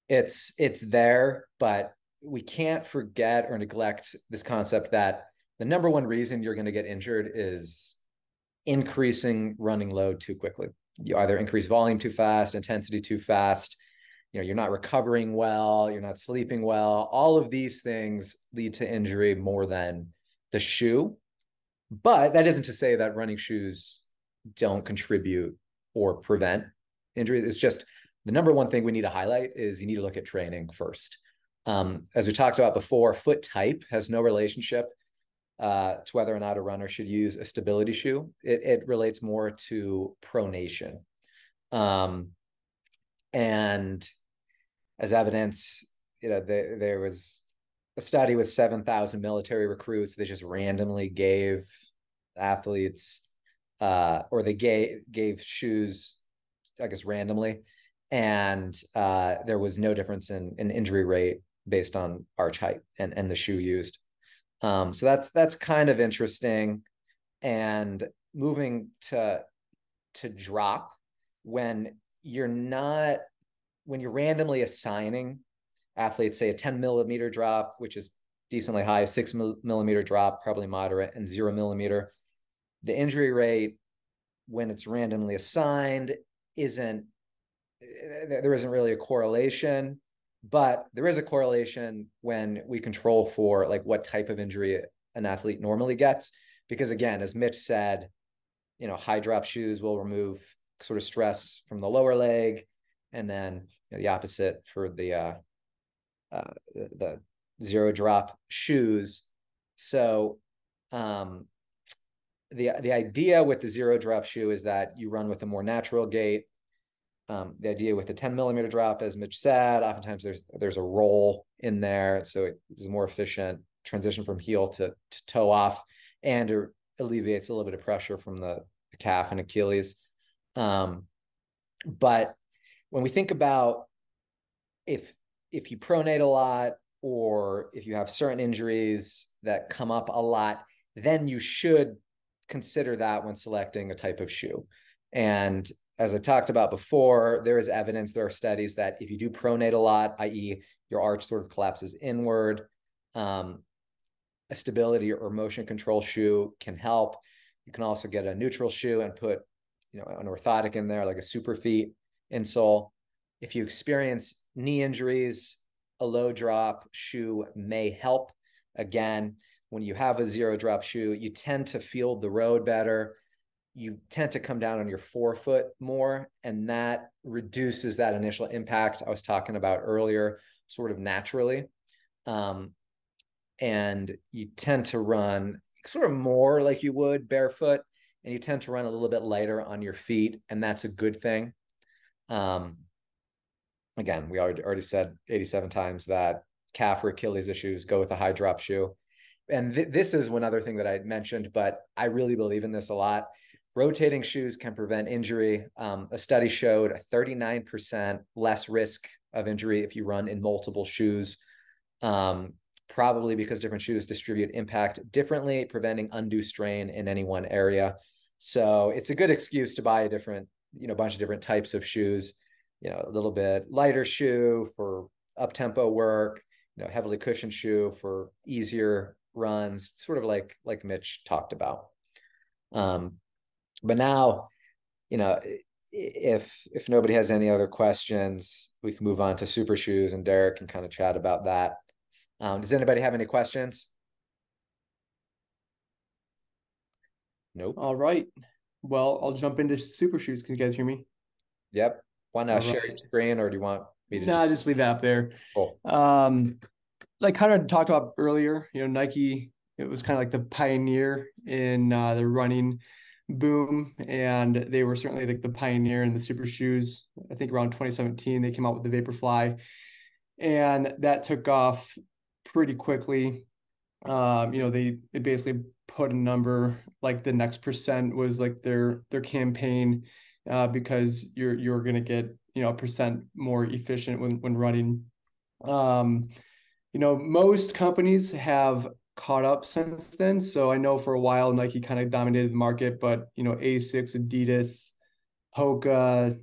It's there, but we can't forget or neglect this concept that the number one reason you're going to get injured is increasing running load too quickly. You either increase volume too fast, intensity too fast, you're not recovering well, you're not sleeping well. All of these things lead to injury more than the shoe. But that isn't to say that running shoes don't contribute or prevent injury. It's just the number one thing we need to highlight is you need to look at training first. As we talked about before, foot type has no relationship to whether or not a runner should use a stability shoe. It relates more to pronation. And as evidence, there was a study with 7,000 military recruits. They just randomly gave athletes or they gave shoes, I guess, randomly. And there was no difference in injury rate based on arch height and the shoe used. So that's kind of interesting. And moving to drop, when you're randomly assigning athletes, say a 10 millimeter drop, which is decently high, 6 millimeter drop, probably moderate, and 0 millimeter, the injury rate when it's randomly assigned there isn't really a correlation, but there is a correlation when we control for like what type of injury an athlete normally gets. Because again, as Mitch said, high drop shoes will remove sort of stress from the lower leg, and then the opposite for the zero drop shoes. So the idea with the zero drop shoe is that you run with a more natural gait. The idea with the 10 millimeter drop, as Mitch said, oftentimes there's a roll in there, so it's a more efficient transition from heel to toe off, and it alleviates a little bit of pressure from the calf and Achilles. But when we think about if you pronate a lot or if you have certain injuries that come up a lot, then you should consider that when selecting a type of shoe. And as I talked about before, there is evidence, there are studies that if you do pronate a lot, i.e. your arch sort of collapses inward, a stability or motion control shoe can help. You can also get a neutral shoe and put, an orthotic in there, like a Superfeet insole. If you experience knee injuries, a low drop shoe may help. Again, when you have a zero drop shoe, you tend to feel the road better. You tend to come down on your forefoot more, and that reduces that initial impact I was talking about earlier, sort of naturally. And you tend to run sort of more like you would barefoot, and you tend to run a little bit lighter on your feet, and that's a good thing. Again, we already said 87 times that calf or Achilles issues go with a high drop shoe. And this is one other thing that I mentioned, but I really believe in this a lot. Rotating shoes can prevent injury. A study showed a 39% less risk of injury if you run in multiple shoes, probably because different shoes distribute impact differently, preventing undue strain in any one area. So it's a good excuse to buy a different, bunch of different types of shoes. A little bit lighter shoe for up-tempo work, heavily cushioned shoe for easier runs, sort of like Mitch talked about. But now, if nobody has any other questions, we can move on to super shoes, and Derek can kind of chat about that. Does anybody have any questions? Nope. All right. Well, I'll jump into super shoes. Can you guys hear me? Yep. Want to share your screen, or do you want me to? No, just leave that up there. Cool. Like kind of talked about earlier, Nike, it was kind of like the pioneer in the running boom, and they were certainly like the pioneer in the super shoes. I think around 2017 they came out with the Vaporfly, and that took off pretty quickly. They basically put a number like the next percent was like their campaign, because you're going to get a percent more efficient when running. Most companies have caught up since then. So I know for a while Nike kind of dominated the market, but Asics, Adidas, Hoka,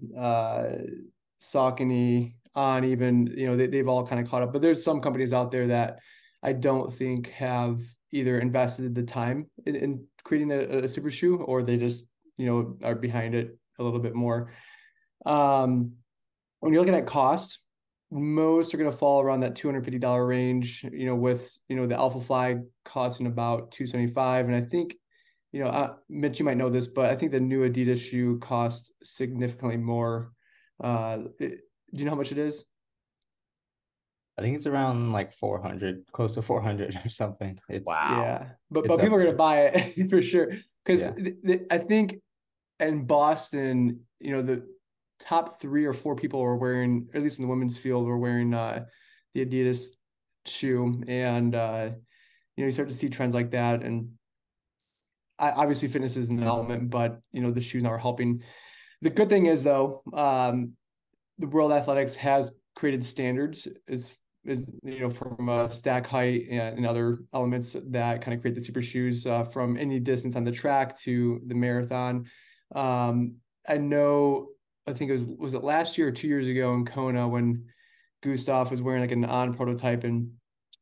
Saucony, On, even they've all kind of caught up. But there's some companies out there that I don't think have either invested the time in creating a super shoe, or they just are behind it a little bit more. When you're looking at cost, most are going to fall around that $250 range, with the Alphafly costing about $275. And I think Mitch, you might know this, but I think the new Adidas shoe costs significantly more. Do you know how much it is? I think it's around like 400, close to 400 or something. Wow. Yeah, but people are going to buy it for sure, because I think in Boston, the top 3 or 4 people were wearing, at least in the women's field, were wearing the Adidas shoe, and you start to see trends like that. And obviously fitness is an element, but the shoes are helping. The good thing is though, the World Athletics has created standards is from stack height and other elements that kind of create the super shoes, from any distance on the track to the marathon. I think was it last year or 2 years ago in Kona when Gustav was wearing like an On prototype, and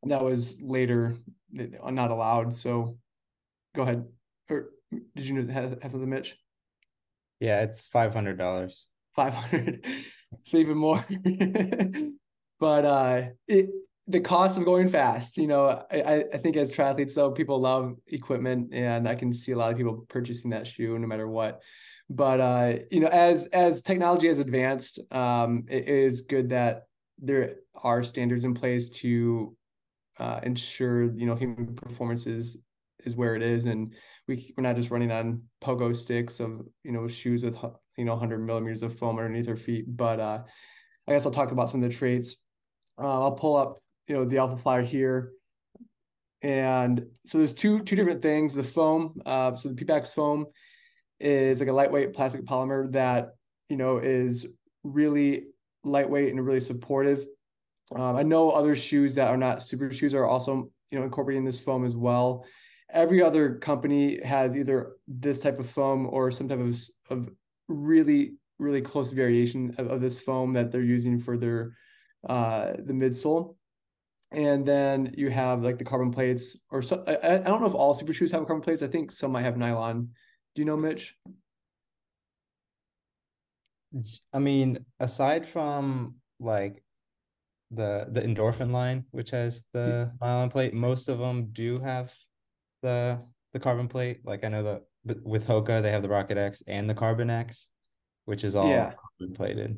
that was later not allowed. So go ahead. Or did you have something, Mitch? Yeah, it's $500. 500. So even more. But the cost of going fast, I think as triathletes though, people love equipment, and I can see a lot of people purchasing that shoe no matter what. But as technology has advanced, it is good that there are standards in place to ensure human performance is where it is, and we're not just running on pogo sticks of shoes with 100 millimeters of foam underneath our feet. But I guess I'll talk about some of the traits. I'll pull up the Alphafly here, and so there's two different things. The foam, so the Pebax foam is like a lightweight plastic polymer that is really lightweight and really supportive. I know other shoes that are not super shoes are also, incorporating this foam as well. Every other company has either this type of foam or some type of really, really close variation of this foam that they're using for their the midsole. And then you have like the carbon plates, or so I don't know if all super shoes have carbon plates. I think some might have nylon. Do you know, Mitch? I mean, aside from like the endorphin line, which has the nylon plate, most of them do have the the carbon plate. Like I know that with Hoka, they have the Rocket X and the Carbon X, which is all Yeah. carbon plated.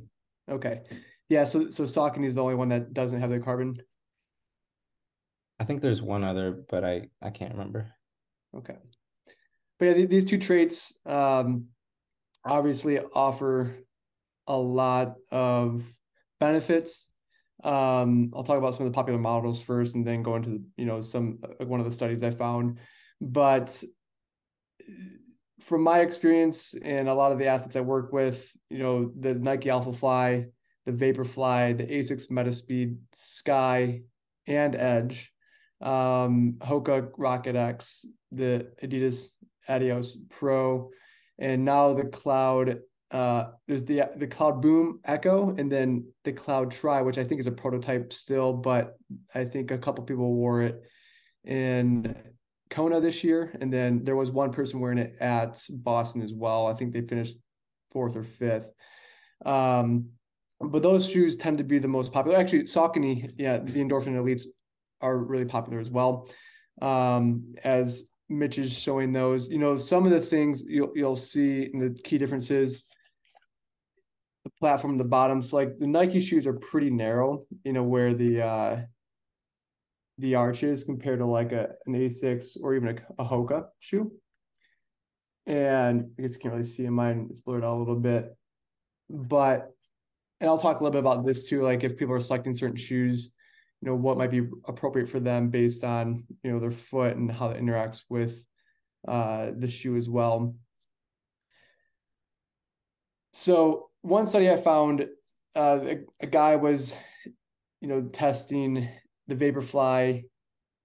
Okay. Yeah. So Saucony is the only one that doesn't have the carbon. I think there's one other, but I can't remember. Okay. But yeah, these two traits obviously offer a lot of benefits. I'll talk about some of the popular models first, and then go into some one of the studies I found. But from my experience and a lot of the athletes I work with, the Nike Alpha Fly, the Vaporfly, the Asics Metaspeed, Sky, and Edge, Hoka Rocket X, the Adidas Adios Pro, and now the Cloud. There's the Cloud Boom Echo, and then the Cloud Tri, which I think is a prototype still, but I think a couple people wore it in Kona this year, and then there was one person wearing it at Boston as well. I think they finished fourth or fifth. But those shoes tend to be the most popular. Actually, Saucony, yeah, the Endorphin Elites are really popular as well. As Mitch is showing those, some of the things you'll see in the key differences, the platform at the bottom. So like the Nike shoes are pretty narrow, where the arches compared to like an Asics or even a Hoka shoe. And I guess you can't really see in mine, it's blurred out a little bit. But, and I'll talk a little bit about this too, like if people are selecting certain shoes, what might be appropriate for them based on, their foot and how it interacts with the shoe as well. So one study I found, a guy was, testing the Vaporfly,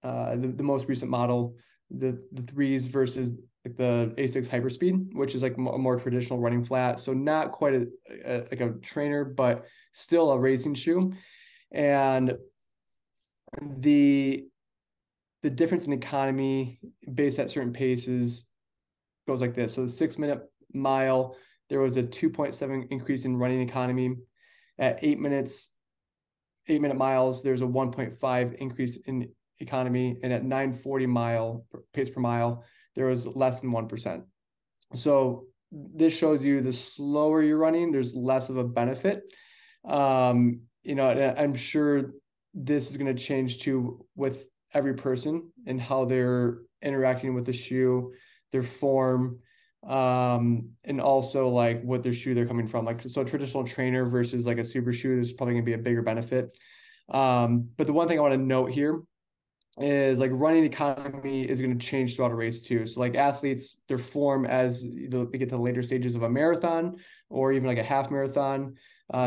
the most recent model, the threes versus like the A6 Hyperspeed, which is like a more traditional running flat. So not quite like a trainer, but still a racing shoe. And the difference in economy based at certain paces goes like this. So the 6-minute mile, there was a 2.7 increase in running economy. At 8-minute miles, there's a 1.5 increase in economy, and at 940 pace per mile, there was less than 1%. So this shows you the slower you're running, there's less of a benefit. And I'm sure this is going to change too with every person and how they're interacting with the shoe, their form, and also like what their shoe they're coming from. Like, so a traditional trainer versus like a super shoe, there's probably going to be a bigger benefit. But the one thing I want to note here is like running economy is going to change throughout a race too. So like athletes, their form as they get to the later stages of a marathon or even like a half marathon,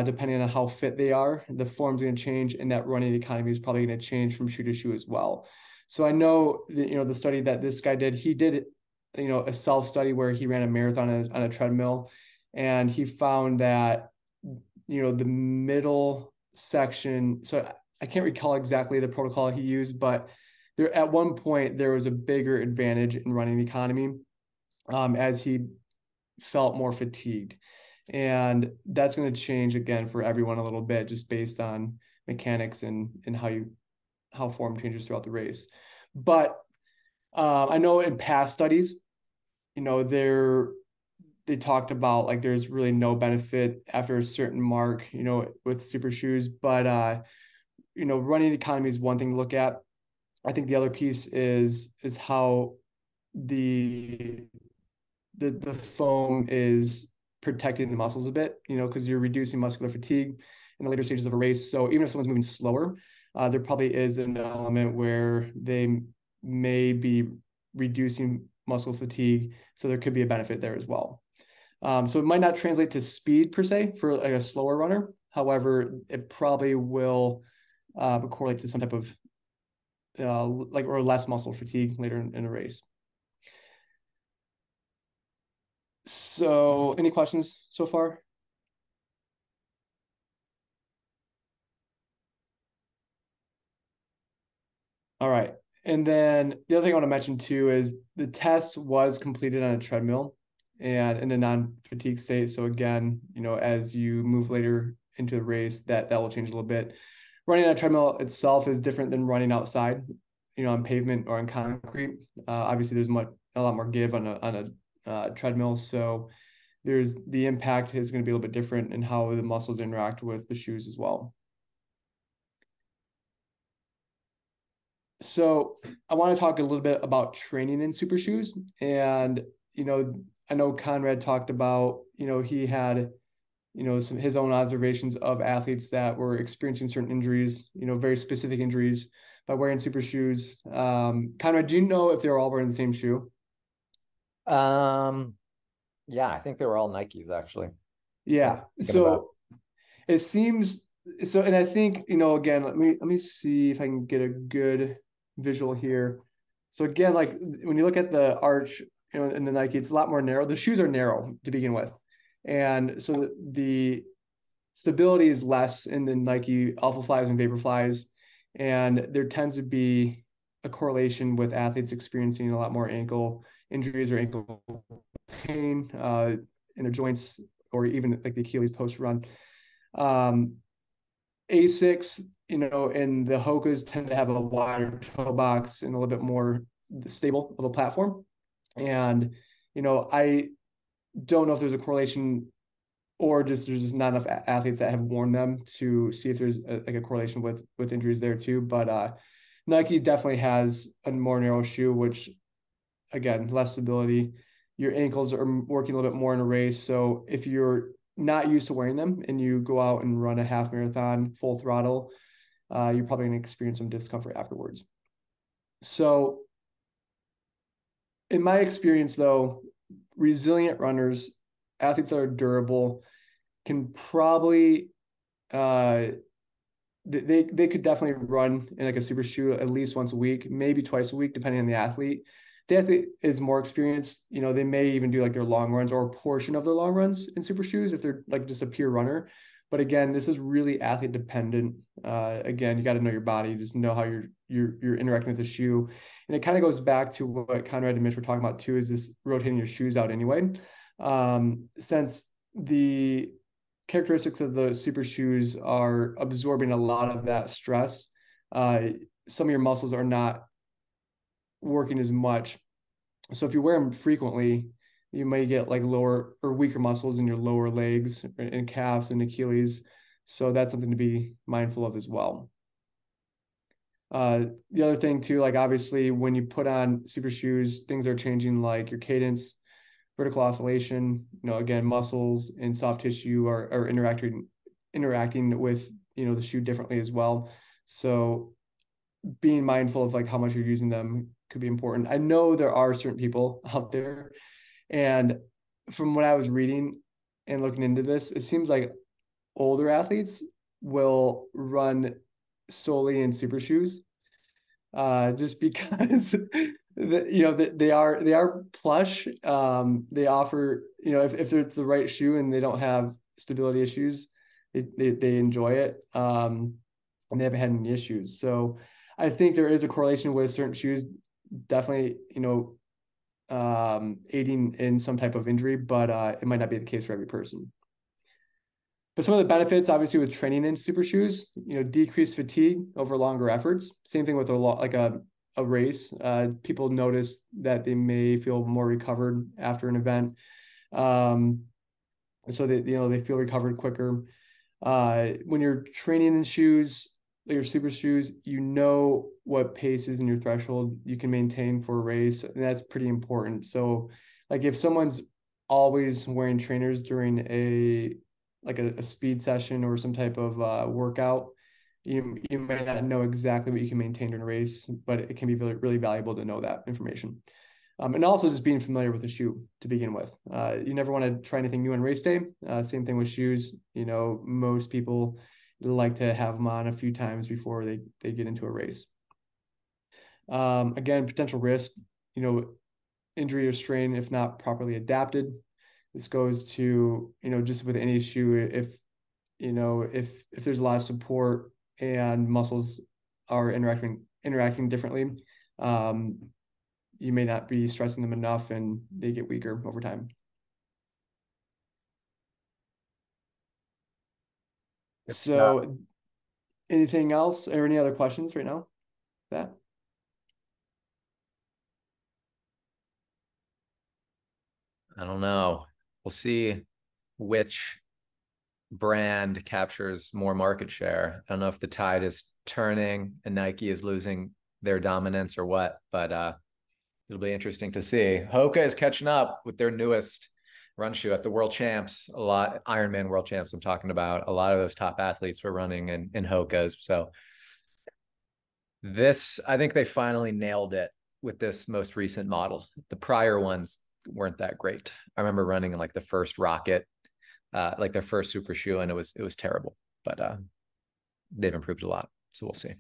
depending on how fit they are, the form's going to change, and that running economy is probably going to change from shoe to shoe as well. So I know that, the study that this guy did, he did, a self-study where he ran a marathon on a treadmill, and he found that, the middle section, so I can't recall exactly the protocol he used, but there at one point there was a bigger advantage in running economy as he felt more fatigued. And that's going to change again for everyone a little bit, just based on mechanics and how form changes throughout the race. But I know in past studies, they talked about like there's really no benefit after a certain mark, with super shoes. But running economy is one thing to look at. I think the other piece is how the foam is protecting the muscles a bit, because you're reducing muscular fatigue in the later stages of a race. So even if someone's moving slower, there probably is an element where they may be reducing muscle fatigue. So there could be a benefit there as well. So it might not translate to speed per se for like a slower runner. However, it probably will but correlate to some type of or less muscle fatigue later in a race. So any questions so far? All right. And then the other thing I want to mention too is the test was completed on a treadmill and in a non-fatigue state. So again, as you move later into the race, that will change a little bit. Running on a treadmill itself is different than running outside, on pavement or on concrete. Obviously, there's a lot more give on a treadmill. So the impact is going to be a little bit different in how the muscles interact with the shoes as well. So I want to talk a little bit about training in super shoes. And, I know Conrad talked about, he had, his own observations of athletes that were experiencing certain injuries, very specific injuries by wearing super shoes. Conrad, do you know if they're all wearing the same shoe? Yeah, I think they were all Nikes actually. Yeah. So it seems so, and I think, again, let me see if I can get a good visual here. So again, like when you look at the arch, in the Nike, it's a lot more narrow. The shoes are narrow to begin with. And so the stability is less in the Nike Alpha Flies and Vapor Flies. And there tends to be a correlation with athletes experiencing a lot more ankle injuries or ankle pain in their joints, or even like the Achilles post run. Asics, and the Hokas tend to have a wider toe box and a little bit more stable of a platform. And, I don't know if there's a correlation or just there's just not enough athletes that have worn them to see if there's a correlation with injuries there too. But Nike definitely has a more narrow shoe, which again, less stability. Your ankles are working a little bit more in a race. So if you're not used to wearing them and you go out and run a half marathon full throttle, you're probably going to experience some discomfort afterwards. So in my experience though, resilient runners, athletes that are durable, can probably they could definitely run in like a super shoe at least once a week, maybe twice a week, depending on the athlete. The athlete is more experienced, they may even do like their long runs or a portion of their long runs in super shoes if they're like just a pure runner. But again, this is really athlete dependent. Again, you got to know your body, just know how you're interacting with the shoe. And it kind of goes back to what Conrad and Mitch were talking about too, is this rotating your shoes out anyway. Since the characteristics of the super shoes are absorbing a lot of that stress, some of your muscles are not working as much. So if you wear them frequently, you may get like lower or weaker muscles in your lower legs and calves and Achilles. So that's something to be mindful of as well. The other thing too, like obviously when you put on super shoes, things are changing, like your cadence, vertical oscillation, again, muscles and soft tissue are interacting with, the shoe differently as well. So being mindful of like how much you're using them could be important. I know there are certain people out there, and from what I was reading and looking into this, it seems like older athletes will run solely in super shoes, just because they are plush. They offer, if it's the right shoe and they don't have stability issues, they enjoy it, and they haven't had any issues. So I think there is a correlation with certain shoes, definitely, aiding in some type of injury, but it might not be the case for every person. But some of the benefits, obviously, with training in super shoes, decreased fatigue over longer efforts. Same thing with a race. People notice that they may feel more recovered after an event, so they feel recovered quicker. When you're training in shoes, your super shoes, what paces and your threshold you can maintain for a race, and that's pretty important. So, like if someone's always wearing trainers during a speed session or some type of workout, you may not know exactly what you can maintain during a race, but it can be really, really valuable to know that information. And also just being familiar with the shoe to begin with. You never want to try anything new on race day. Same thing with shoes. Most people like to have them on a few times before they get into a race. Again, potential risk, injury or strain if not properly adapted. This goes to, just with any shoe, if there's a lot of support and muscles are interacting differently, you may not be stressing them enough and they get weaker over time. So anything else or any other questions right now? That? I don't know. We'll see which brand captures more market share. I don't know if the tide is turning and Nike is losing their dominance or what, but it'll be interesting to see. Hoka is catching up with their newest run shoe at the World Champs. A lot, Ironman World Champs, I'm talking about. A lot of those top athletes were running in Hokas. So this, I think they finally nailed it with this most recent model. The prior ones weren't that great. I remember running in like the first Rocket, like their first super shoe, and it was terrible. But they've improved a lot, so we'll see.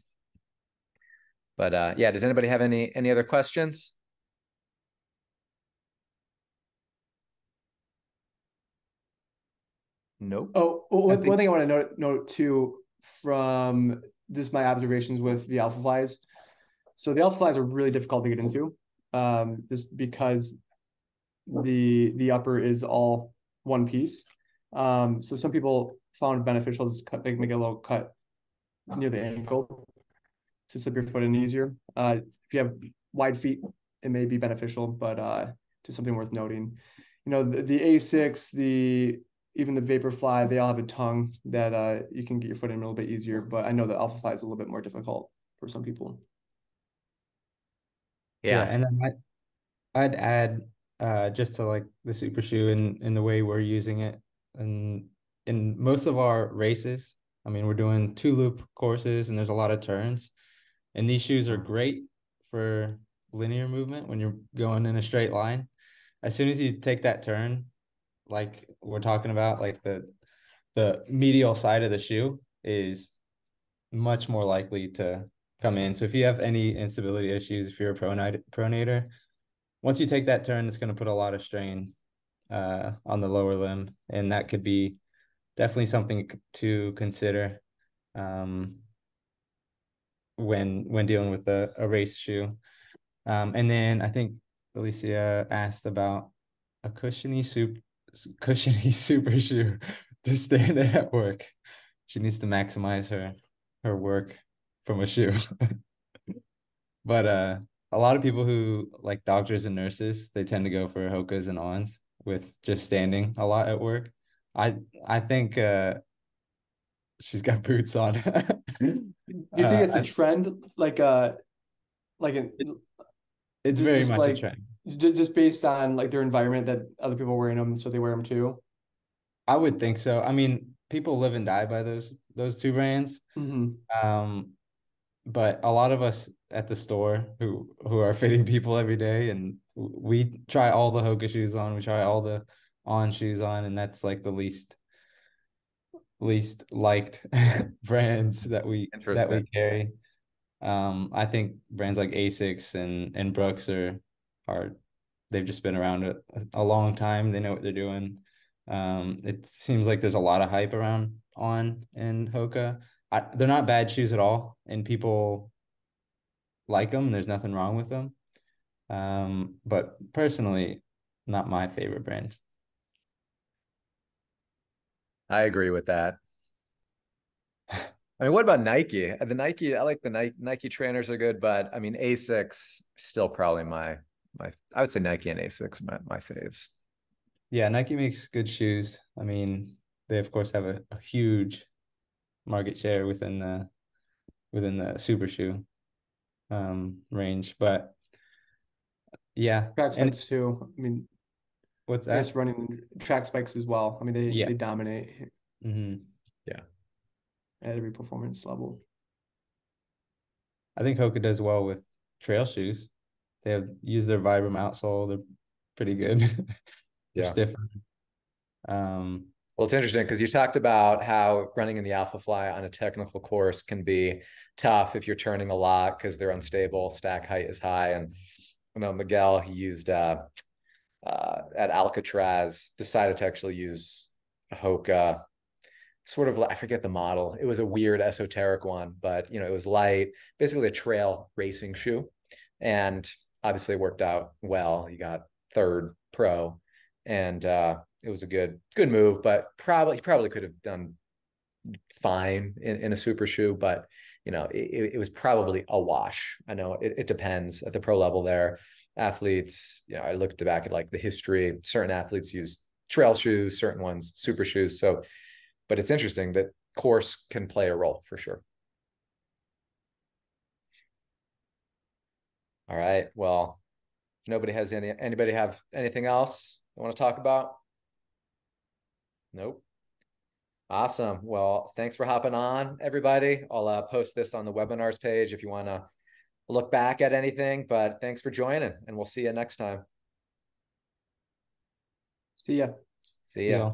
But yeah, does anybody have any other questions? Nope. Oh, one thing I want to note too from this, my observations with the Alpha Flies. So the Alpha Flies are really difficult to get into, just because the upper is all one piece. So some people found beneficial to make a little cut near the ankle to slip your foot in easier. If you have wide feet, it may be beneficial, but just something worth noting. The A6, even the Vaporfly, they all have a tongue that you can get your foot in a little bit easier. But I know the Alpha Fly is a little bit more difficult for some people. Yeah, and then I'd add just to like the super shoe in the way we're using it, and in most of our races, I mean, we're doing 2-loop courses and there's a lot of turns, and these shoes are great for linear movement when you're going in a straight line. As soon as you take that turn, like we're talking about, like the medial side of the shoe is much more likely to come in. So if you have any instability issues, if you're a pronator, once you take that turn, it's going to put a lot of strain on the lower limb, and that could be definitely something to consider when dealing with a race shoe. And then I think Alicia asked about a cushiony super shoe to stand at work. She needs to maximize her work from a shoe. But a lot of people who like doctors and nurses, they tend to go for Hokas and Ons with just standing a lot at work. I think she's got boots on. Do you think it's a trend, like it's very much like a trend. Just based on like their environment that other people are wearing them, so they wear them too? I would think so. I mean, people live and die by those two brands. Mm-hmm. But a lot of us at the store who are fitting people every day, and we try all the Hoka shoes on, we try all the On shoes on, and that's like the least liked brands that we carry. I think brands like Asics and Brooks are they've just been around a long time. They know what they're doing. It seems like there's a lot of hype around On and Hoka. They're not bad shoes at all, and people like them. There's nothing wrong with them. But personally, not my favorite brands. I agree with that. I mean, what about Nike? The Nike, I like the Nike trainers are good, but I mean, Asics still probably my I would say Nike and Asics my faves. Yeah, Nike makes good shoes. I mean, they of course have a huge market share within the super shoe range, but yeah, Track spikes too. I mean, what's I that? guess running track spikes as well. I mean, they dominate Yeah, at every performance level. I think Hoka does well with trail shoes. They have used their Vibram outsole. They're pretty good. They're yeah. stiffer. Well, it's interesting because you talked about how running in the Alpha Fly on a technical course can be tough if you're turning a lot because they're unstable, stack height is high. And I know Miguel, he used at Alcatraz, decided to actually use a Hoka, sort of, I forget the model. It was a weird esoteric one, but it was light, basically a trail racing shoe. And obviously it worked out well. He got third pro, and it was a good move, but he probably could have done fine in a super shoe, but it was probably a wash. I know it depends at the pro level there. Athletes, I looked back at like the history. Certain athletes use trail shoes, certain ones super shoes. So, but it's interesting that course can play a role for sure. All right. Well, if nobody has anybody have anything else they want to talk about? Nope. Awesome. Well, thanks for hopping on, everybody. I'll post this on the webinars page if you want to look back at anything, but thanks for joining, and we'll see you next time. See ya. See ya. Yeah.